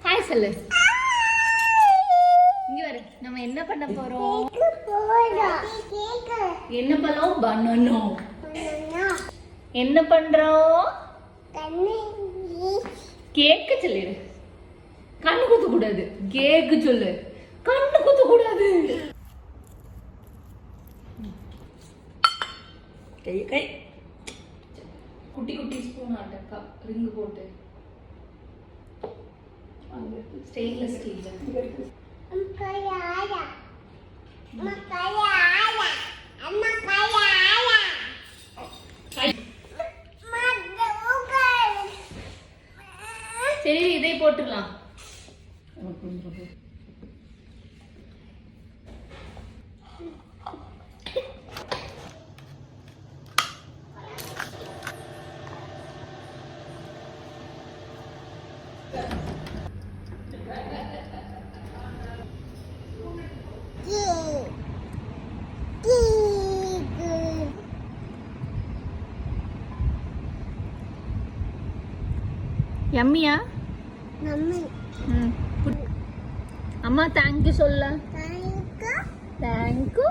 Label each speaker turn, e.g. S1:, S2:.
S1: Hi சொல்லு. இங்க வர நம்ம என்ன பண்ண போறோம்? என்ன பழம்? பனானா. என்ன பண்றோம்? கேக்கு சொல்லிடு. கண்ணு குத்த கூடாது. கேக்கு சொல்லு. கண்ணு குத்த கூடாது. கை கை குட்டி குட்டி ஸ்பூன் ஆட்டக்கா ரிங் போட்டு ஸ்டெயின்லெஸ் ஸ்டீல். சரி இதை போட்டுக்கலாம். யம்மியா? அம்மா தேங்க்யூ சொல்ல. தேங்க்யூ.